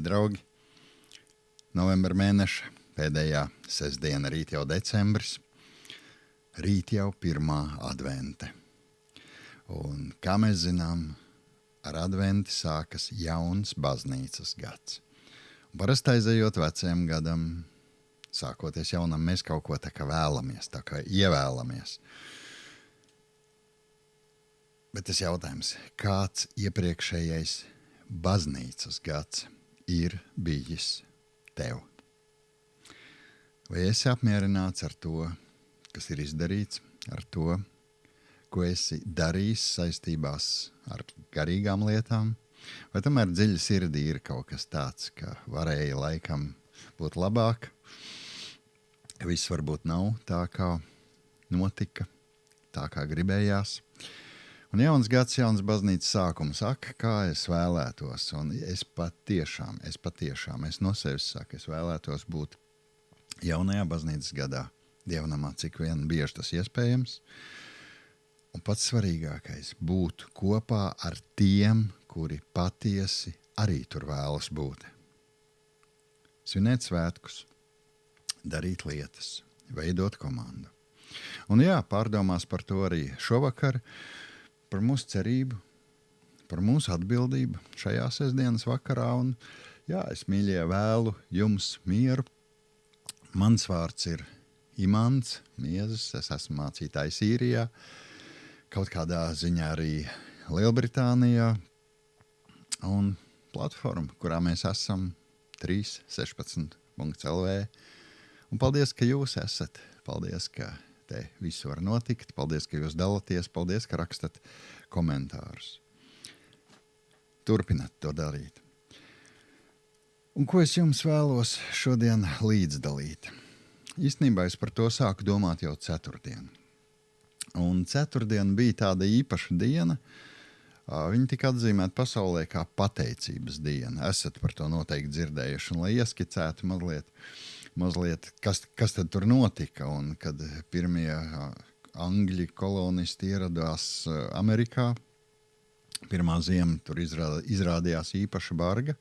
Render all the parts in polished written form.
draugi, novembra mēneša pēdējā sestdiena, rīt jau decembris, rīt jau pirmā advente. Un, kā mēs zinām, ar adventi sākas jauns baznīcas gads. Un parasti aizejot vecajam gadam, sākoties jaunam, mēs kaut ko tā kā vēlamies, tā kā ievēlamies. Bet tas jautājums, kāds iepriekšējais baznīcas gads ir bijis tev? Vai esi apmierināts ar to, kas ir izdarīts, ar to, ko esi darījis saistībās ar garīgām lietām? Vai tomēr dziļi sirdī ir kaut kas tāds, ka varēja laikam būt labāk? Viss varbūt nav tā, kā notika, tā kā gribējās. Un jauns gads, jauns baznīcas sākums, kā es vēlētos, un es patiešām, es no sevis saku, es vēlētos būt jaunajā baznīcas gadā, dievnamā, cik vien bieži tas iespējams. Un pats svarīgākais – būt kopā ar tiem, kuri patiesi arī tur vēlas būt. Svinēt svētkus, darīt lietas, veidot komandu. Un jā, pārdomās par to arī šovakar, par mūsu cerību, par mūsu atbildību šajā sestdienas vakarā. Un jā, es mīļie vēlu jums mieru. Mans vārds ir Imants Miezes, es esmu mācītājs Īrijā, kaut kādā ziņā arī Lielbritānijā. Un platforma, kurā mēs esam 316.lv. Un paldies, ka jūs esat. Paldies, ka te viss var notikt. Paldies, ka jūs dalaties. Paldies, ka rakstat komentārus. Turpinat to darīt. Un ko es jums vēlos šodien līdzdalīt? Īstenībā es par to sāku domāt jau ceturtdien. Un ceturtdien bija tāda īpaša diena. Viņa tika atzīmēta pasaulē kā pateicības diena. Esat par to noteikti dzirdējuši. Un lai ieskicētu mazliet kas tad tur notika, un kad pirmie angļi kolonisti ieradās Amerikā, pirmā ziema tur izrādījās īpaši barga,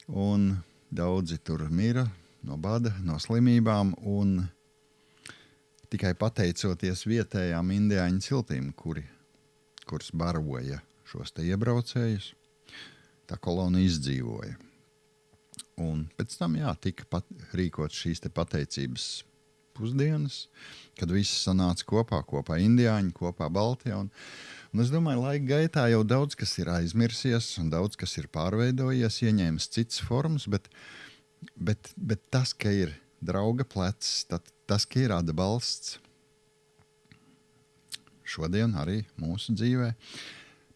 un daudzi tur mira no bada, no slimībām, un tikai pateicoties vietējām indiāņu ciltīm, kuras baroja šos te iebraucējus, tā kolonija izdzīvoja. Un pēc tam, tika rīkot šīs te pateicības pusdienas, kad visi sanāca kopā indiāņi, kopā Baltijā. Un es domāju, laika gaitā jau daudz kas ir aizmirsies un daudz kas ir pārveidojies, ieņēmis citas formas, bet tas, ka ir drauga plecs, tas, ka ir atbalsts šodien arī mūsu dzīvē,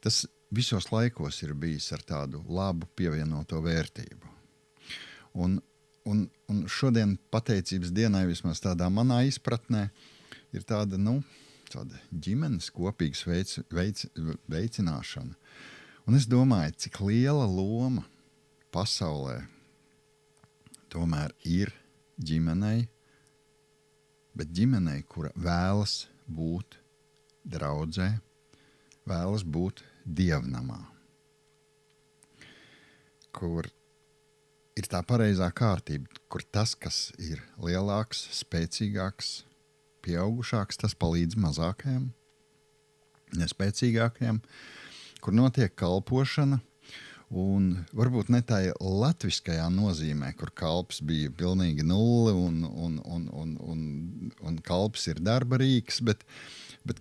tas visos laikos ir bijis ar tādu labu pievienoto vērtību. Un šodien pateicības dienai, vismaz tādā manā izpratnē, ir tāda ģimenes kopīgas veicināšana. Un es domāju, cik liela loma pasaulē tomēr ir ģimenei, bet ģimenei, kura vēlas būt draudzē, vēlas būt dievnamā, kur ir tā pareizā kārtība, kur tas, kas ir lielāks, spēcīgāks, pieaugušāks, tas palīdz mazākajam, nespēcīgākajam, kur notiek kalpošana, un varbūt ne tā latviskajā nozīmē, kur kalps bija pilnīgi nulle, un kalps ir darba rīks, bet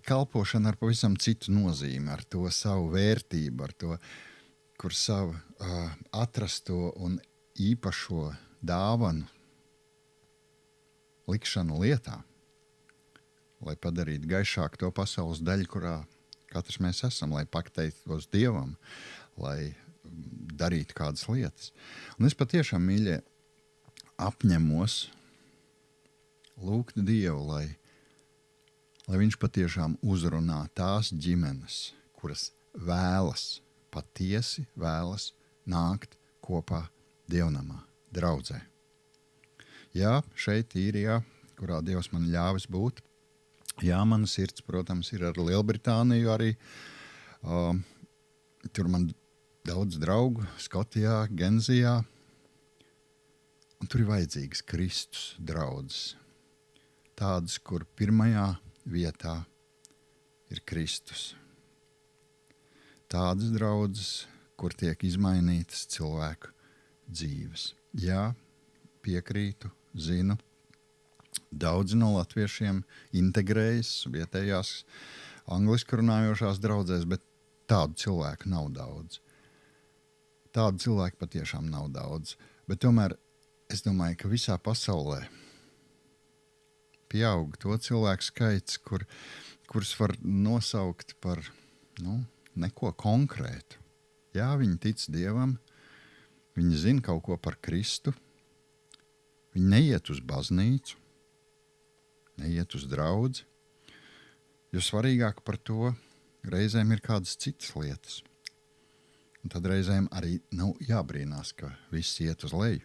kalpošana ar pavisam citu nozīmi, ar to savu vērtību, ar to, kur savu atrasto un īpašo dāvanu likšanu lietā, lai padarītu gaišāk to pasaules daļu, kurā katrs mēs esam, lai pateiktos Dievam, lai darītu kādas lietas. Un es patiešām, mīļie, apņemos lūgt Dievu, lai viņš patiešām uzrunā tās ģimenes, kuras patiesi vēlas nākt kopā dievnamā, draudzē. Jā, šeit Īrijā, kurā Dievs man ļāvis būt. Jā, mana sirds, protams, ir ar Lielbritāniju arī. Tur man daudz draugu, Skotijā, Genzijā, Un tur ir vajadzīgs Kristus draudzes. Tādas, kur pirmajā vietā ir Kristus. Tādas draudzes, kur tiek izmainītas cilvēku dzīves. Jā, piekrītu, zinu, daudzi no latviešiem integrējas vietējās angliski runājošās draudzēs, bet tādu cilvēku nav daudz. Tādu cilvēku patiešām nav daudz. Bet tomēr es domāju, ka visā pasaulē pieaug to cilvēku skaits, kurus var nosaukt par neko konkrētu. Jā, viņi tic Dievam, viņi zina kaut ko par Kristu, viņi neiet uz baznīcu, neiet uz draudzi, jo svarīgāk par to reizēm ir kādas citas lietas. Un tad reizēm arī nav jābrīnās, ka viss iet uz leju.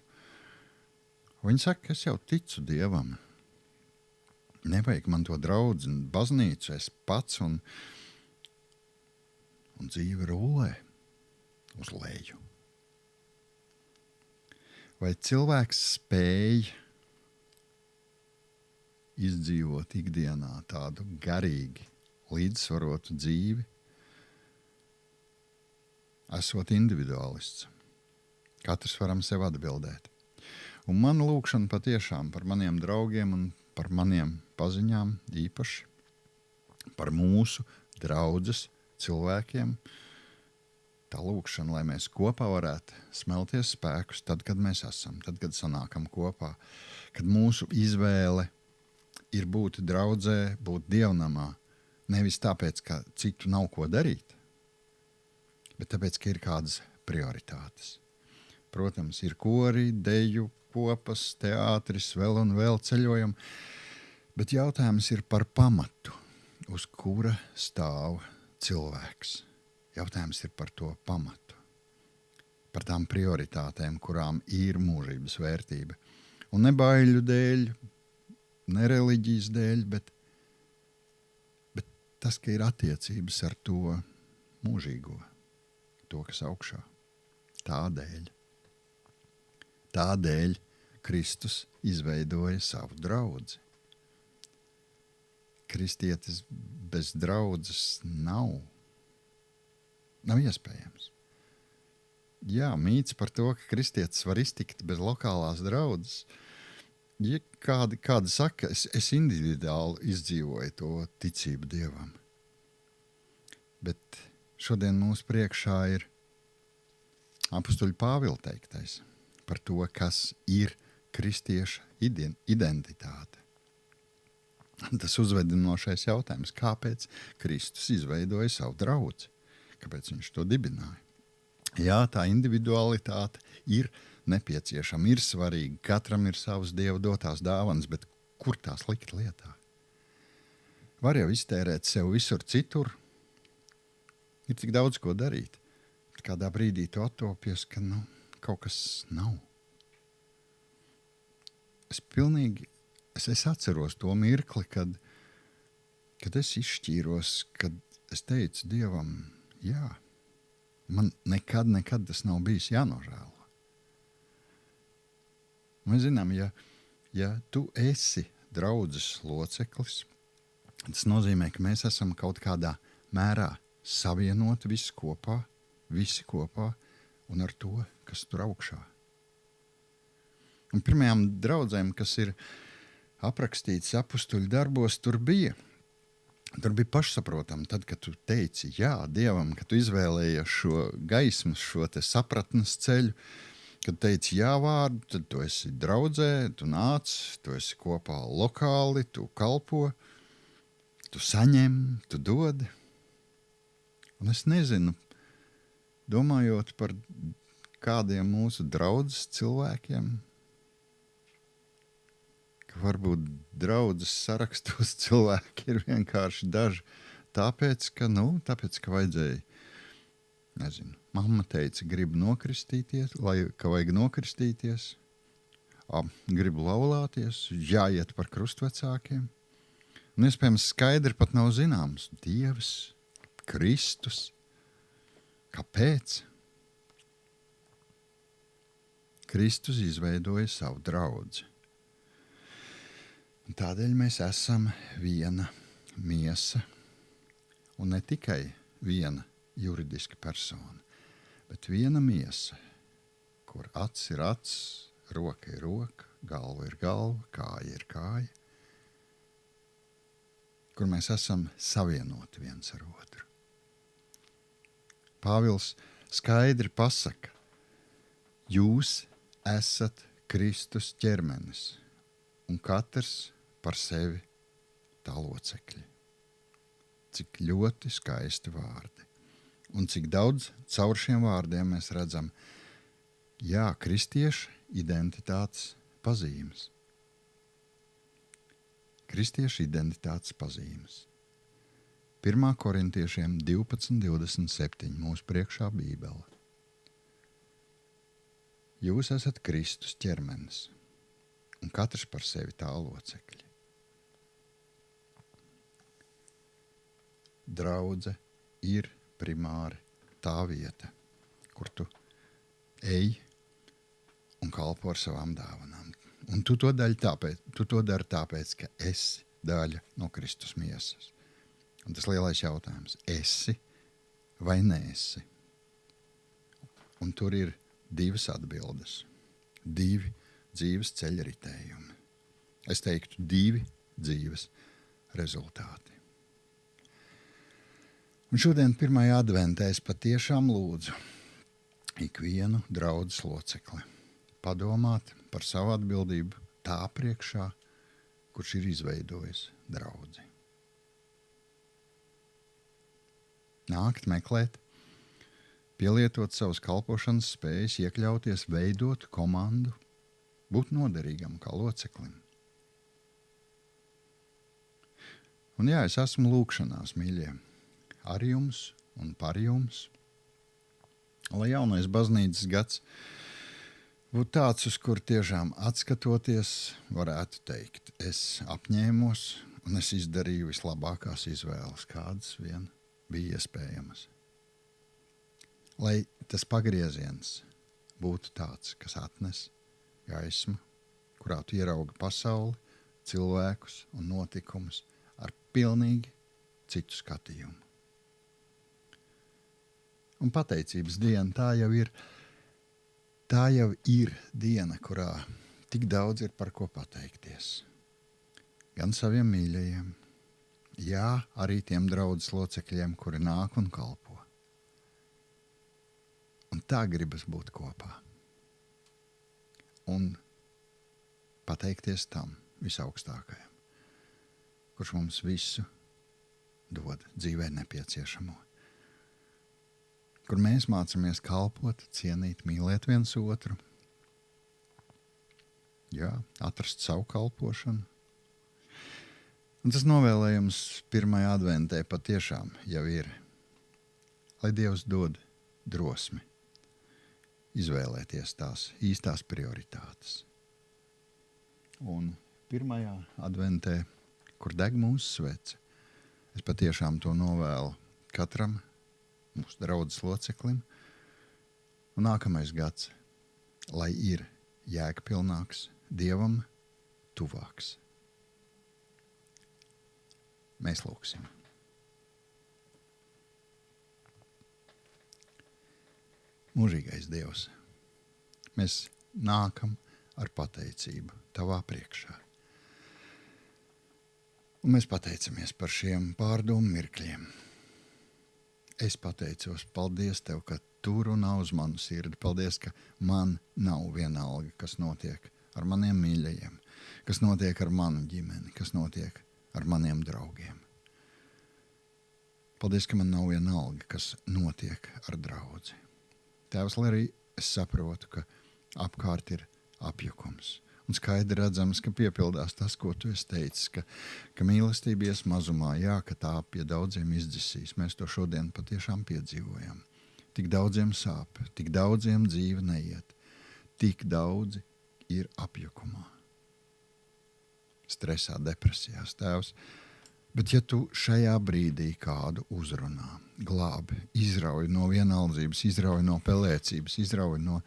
Viņi saka, es jau ticu Dievam. Nevajag man to draudzi un baznīcu, es pats un dzīve rulē uz leju. Vai cilvēks spēj izdzīvot ikdienā tādu garīgi līdzsvarotu dzīvi, esot individuālists? Katrs varam sev atbildēt. Un man lūkšana patiešām par maniem draugiem un par maniem paziņām īpaši, par mūsu draudzes cilvēkiem, tā lūkšana, lai mēs kopā varētu smelties spēkus tad, kad mēs esam, tad, kad sanākam kopā, kad mūsu izvēle ir būt draudzē, būt dievnamā, nevis tāpēc, ka citu nav ko darīt, bet tāpēc, ka ir kādas prioritātes. Protams, ir kori, deju, kopas, teātris, vēl un vēl ceļojam, bet jautājums ir par pamatu, uz kura stāv cilvēks. Jautājums ir par to pamatu, par tām prioritātēm, kurām ir mūžības vērtība. Un ne baiļu dēļ, ne reliģijas dēļ, bet tas, ka ir attiecības ar to mūžīgo, to, kas augšā. Tādēļ Kristus izveidoja savu draudzi. Kristietis bez draudzes nav iespējams. Jā, mīts par to, ka kristietis var iztikt bez lokālās draudzes. Ja kādi saka, es individuāli izdzīvoju to ticību Dievam. Bet šodien mūsu priekšā ir apustuļa Pāvila teiktais par to, kas ir kristieša identitāte. Tas uzvedinošais jautājums, kāpēc Kristus izveidoja savu draudzi? Kāpēc viņš to dibināja? Jā, tā individualitāte ir nepieciešama, ir svarīga. Katram ir savas Dieva dotās dāvanas, bet kur tās likt lietā? Var jau iztērēt sev visur citur. Ir tik daudz ko darīt. Kādā brīdī tu attopies, ka kaut kas nav. Es atceros to mirkli, kad es izšķīros, kad es teicu Dievam, jā, man nekad tas nav bijis jānožēlo. Mēs zinām, ja tu esi draudzes loceklis, tas nozīmē, ka mēs esam kaut kādā mērā savienoti visi kopā un ar to, kas tur augšā. Un pirmajām draudzēm, kas ir aprakstīts apustuļu darbos, tur bija pašsaprotami, tad, kad tu teici jā Dievam, kad tu izvēlējies šo gaismu, šo te sapratnes ceļu, kad teici jā vārdu, tad tu esi draudzē, tu nāc, tu esi kopā lokāli, tu kalpo, tu saņem, tu dod. Un es nezinu, domājot par kādiem mūsu draudzes cilvēkiem, ka varbūt draudzes sarakstos cilvēki ir vienkārši daži, tāpēc, ka vajadzēja, nezinu, mamma teica, gribu nokristīties, ka vajag nokristīties, gribu laulāties, jāiet par krustvecākiem. Un iespējams skaidri pat nav zināms, Dievs, Kristus, kāpēc? Kristus izveidoja savu draudzi. Un tādēļ mēs esam viena miesa, un ne tikai viena juridiska persona, bet viena miesa, kur acs ir acs, roka ir roka, galva ir galva, kāja ir kāja, kur mēs esam savienoti viens ar otru. Pāvils skaidri pasaka, jūs esat Kristus ķermenis, un katrs par sevi tā locekļi. Cik ļoti skaisti vārdi. Un cik daudz caur šiem vārdiem mēs redzam, kristieša identitātes pazīmes. Kristieša identitātes pazīmes. 1. Korintiešiem 12:27 mūsu priekšā Bībele. Jūs esat Kristus ķermenis, un katrs par sevi tā locekļi. Draudze ir primāri tā vieta, kur tu ej un kalpo ar savām dāvanām. Un tu to dari tāpēc, ka esi daļa no Kristus miesas. Un tas lielais jautājums, esi vai neesi? Un tur ir divas atbildes, divi dzīves ceļa ritējumi. Es teiktu, divi dzīves rezultāti. Un šodien 1. adventē es patiešām lūdzu ikvienu draudzes locekli padomāt par savu atbildību tā priekšā, kurš ir izveidojis draudzi. Nākt, meklēt, pielietot savas kalpošanas spējas, iekļauties, veidot komandu, būt noderīgam kā loceklim. Un es esmu lūkšanās, mīļie, ar jums un par jums, lai jaunais baznīcas gads būtu tāds, uz kur tiešām atskatoties, varētu teikt, es apņēmos un es izdarīju vislabākās izvēles, kādas vien bija iespējamas. Lai tas pagrieziens būtu tāds, kas atnes gaismu, kurā tu ieraugi pasauli, cilvēkus un notikumus ar pilnīgi citu skatījumu. Un pateicības diena, tā jau ir diena, kurā tik daudz ir par ko pateikties. Gan saviem mīļajiem, arī tiem draudzes locekļiem, kuri nāk un kalpo. Un tā gribas būt kopā. Un pateikties tam visaugstākajam, kurš mums visu dod dzīvē nepieciešamo. Kur mēs mācāmies kalpot, cienīt, mīlēt viens otru. Atrast savu kalpošanu. Un tas novēlējums 1. adventē patiešām jau ir, lai Dievs dod drosmi izvēlēties tās īstās prioritātes. Un 1. adventē, kur deg mūsu svece, es patiešām to novēlu katram mūsu draudzes loceklim. Un nākamais gads, lai ir jēgpilnāks, Dievam tuvāks. Mēs lūksim. Mūžīgais Dievs, mēs nākam ar pateicību Tavā priekšā. Un mēs pateicamies par šiem pārdomu mirkļiem. Es pateicos, paldies Tev, ka Tu runā uz manu sirdi. Paldies, ka man nav vienalga, kas notiek ar maniem mīļajiem, kas notiek ar manu ģimeni, kas notiek ar maniem draugiem. Paldies, ka man nav vienalga, kas notiek ar draudzi. Tēvs, lai arī es saprotu, ka apkārt ir apjukums. Un skaidri redzams, ka piepildās tas, ko Tu esi teicis, ka mīlestība ies mazumā, ka tā pie daudziem izdzisīs. Mēs to šodien patiešām piedzīvojam. Tik daudziem sāp, tik daudziem dzīve neiet, tik daudzi ir apjukumā. Stresā, depresijās, Tēvs. Bet ja Tu šajā brīdī kādu uzrunā, glābi, izrauj no vienaldzības, izrauj no pelēcības, izrauj no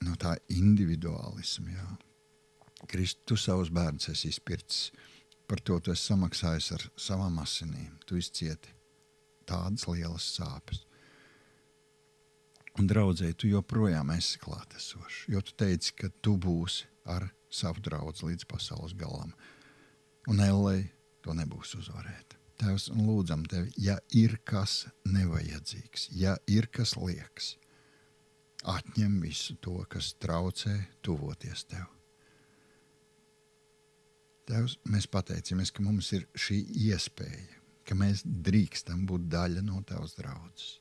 no tā individuālisma, jā. Kristu, tu savus bērnus esi izpircis, par to tu esi samaksājis ar savām asinīm, tu izcieti tādas lielas sāpes. Un draudzēji, tu joprojām esi klātesošs, jo tu teici, ka tu būsi ar savu draudzi līdz pasaules galam. Un ellei to nebūs uzvarēt. Tēvs, un lūdzam tevi, ja ir kas nevajadzīgs, ja ir kas liekas, atņem visu to, kas traucē tuvoties tev. Tēvs, mēs pateicamies, ka mums ir šī iespēja, ka mēs drīkstam būt daļa no tavas draudzes.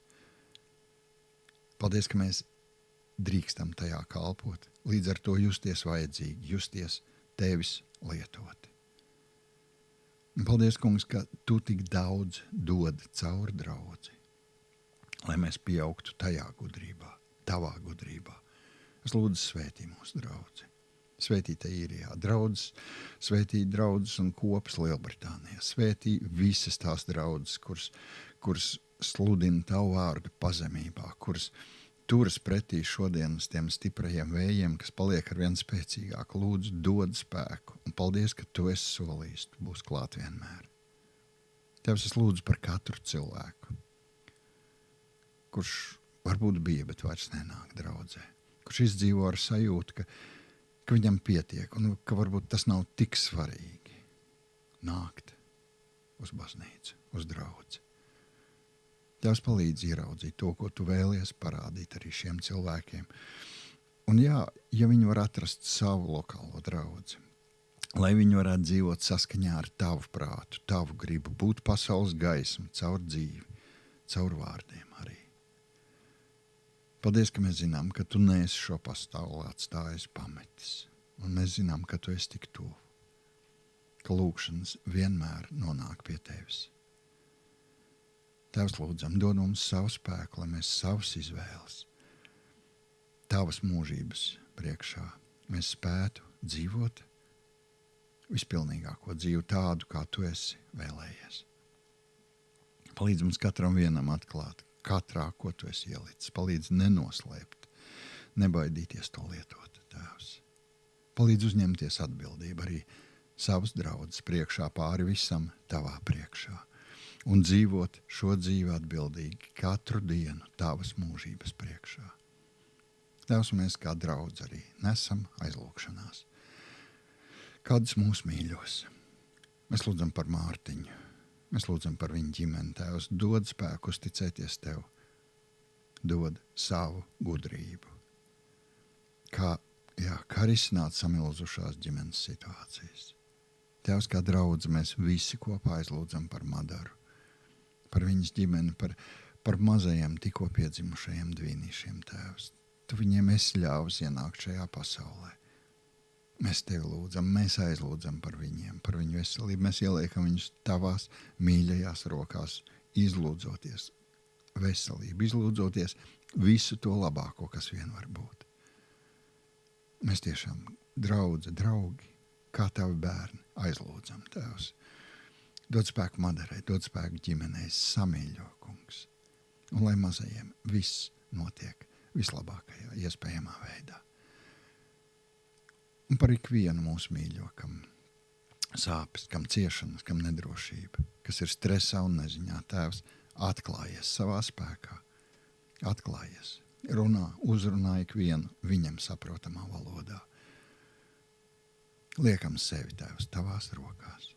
Paldies, ka mēs drīkstam tajā kalpot, līdz ar to justies vajadzīgi, justies tevis lietoti. Un paldies, kungs, ka tu tik daudz dod caur draudzi, lai mēs pieaugtu tajā gudrībā, tavā gudrībā. Es lūdzu svētī mūsu draudzi. Svētī te īrijā draudzes, svētī draudzes un kopas Lielbritānijā. Svētī visas tās draudzes, kuras sludina tavu vārdu pazemībā, kuras turas pretī šodienas tiem stiprajiem vējiem, kas paliek arvien spēcīgāk. Lūdzu, dod spēku. Un paldies, ka tu esi solījis, tu būsi klāt vienmēr. Tevs, es lūdzu par katru cilvēku, kurš varbūt bija, bet vairs nenāk draudzē. Kurš izdzīvo ar sajūtu, ka viņam pietiek, un ka varbūt tas nav tik svarīgi nākt uz baznīcu, uz draudzi. Tevs palīdz ieraudzīt to, ko tu vēlies parādīt arī šiem cilvēkiem. Un jā, ja viņi var atrast savu lokālo draudzi, lai viņi varētu dzīvot saskaņā ar tavu prātu, tavu gribu, būt pasaules gaismu, caur dzīvi, caur vārdiem arī. Paldies, ka mēs zinām, ka tu neesi šo pasauli atstājis pametis. Un mēs zinām, ka tu esi tik tuvu, ka lūkšanas vienmēr nonāk pie tevis. Tevs, lūdzam, dod mums savu spēku, lai mēs savas izvēles, tavas mūžības priekšā, mēs spētu dzīvot vispilnīgāko dzīvi tādu, kā tu esi vēlējies. Palīdz mums katram vienam atklāt, katrā, ko tu esi ielicis. Palīdz nenoslēpt, nebaidīties to lietot, Tēvs. Palīdz uzņemties atbildību arī savas draudzes priekšā, pāri visam tavā priekšā. Un dzīvot šo dzīvi atbildīgi katru dienu tavas mūžības priekšā. Tēvs, mēs kā draudz arī nesam aizlūkšanās. Kādus mūs mīļos. Mēs lūdzam par Mārtiņu. Mēs lūdzam par viņu ģimeni, Tēvs, dod spēku uzticēties tev, dod savu gudrību. Kā risināt samilzušās ģimenes situācijas. Tēvs, kā draudze, mēs visi kopā aizlūdzam par Madaru, par viņas ģimeni, par mazajiem tikko piedzimušajiem dvīnīšiem, Tēvs. Tu viņiem esi ļāvis ienākt šajā pasaulē. Mēs tevi lūdzam, mēs aizlūdzam par viņiem, par viņu veselību. Mēs ieliekam viņus tavās mīļajās rokās, izlūdzoties veselību, izlūdzoties visu to labāko, kas vien var būt. Mēs tiešām, draugi, kā tavi bērni, aizlūdzam, Tēvs. Dod spēku Madarai, dod spēku ģimenei, samīļo, kungs. Un lai mazajiem viss notiek vislabākajā iespējamā veidā. Un par ikvienu mūsu mīļo, kam sāpes, kam ciešanas, kam nedrošība, kas ir stresā un neziņā, Tēvs, atklājies savā spēkā, atklājies, runā, uzrunā ikvienu viņam saprotamā valodā. Liekam sevi, Tēvs, tavās rokās.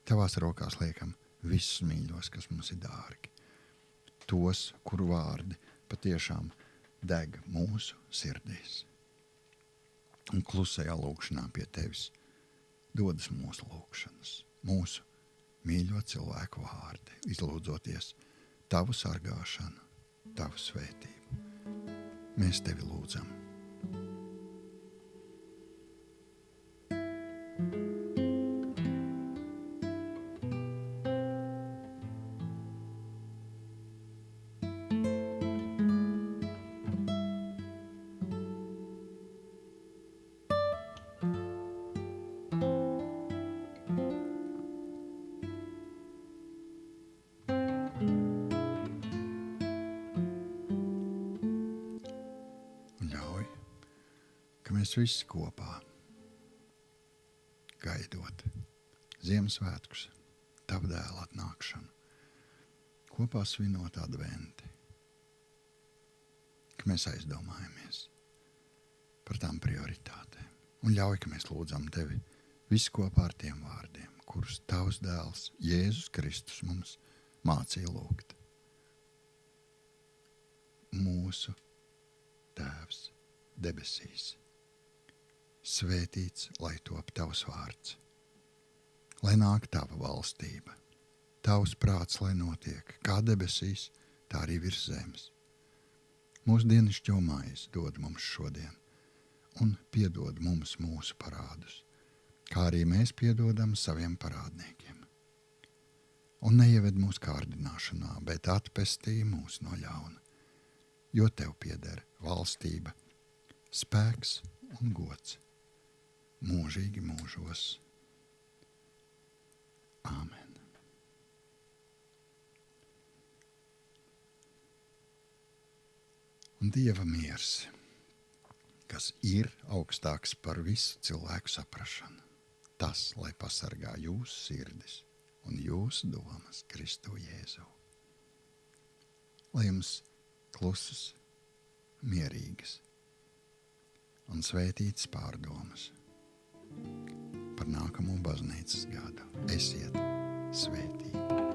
Tavās rokās liekam visus mīļos, kas mums ir dārgi. Tos, kuru vārdi patiešām deg mūsu sirdīs. Un klusajā lūkšanā pie tevis dodas mūsu lūkšanas, mūsu mīļo cilvēku vārdi, izlūdzoties tavu sargāšanu, tavu svētību. Mēs tevi lūdzam. Ļauj ka mēs visi kopā, gaidot Ziemassvētkus, Tava dēla atnākšanu, kopā svinot adventi, ka mēs aizdomājamies par tām prioritātēm un ļauj, ka mēs lūdzam Tevi visi kopā ar tiem vārdiem, kurus Tavs dēls Jēzus Kristus mums mācīja lūgt. Mūsu Tēvs debesīs, svētīts, lai top Tavs vārds, lai nāk Tava valstība, Tavs prāts, lai notiek, kā debesīs, tā arī virs zemes. Mūsu dienascho maizi dod mums šodien, un piedod mums mūsu parādus, kā arī mēs piedodam saviem parādniekiem. Un neieved mūsu kārdināšanā, bet atpestī mūs no ļauna, jo Tev pieder valstība, spēks un gods mūžīgi mūžos. Āmen. Un Dieva miers, kas ir augstāks par visu cilvēku saprašanu, tas, lai pasargā jūsu sirdis un jūsu domas Kristu Jēzu. Lai jums klusas, mierīgas un svētītas pārdomas par nākamo baznīcas gadu. Esiet svētīti!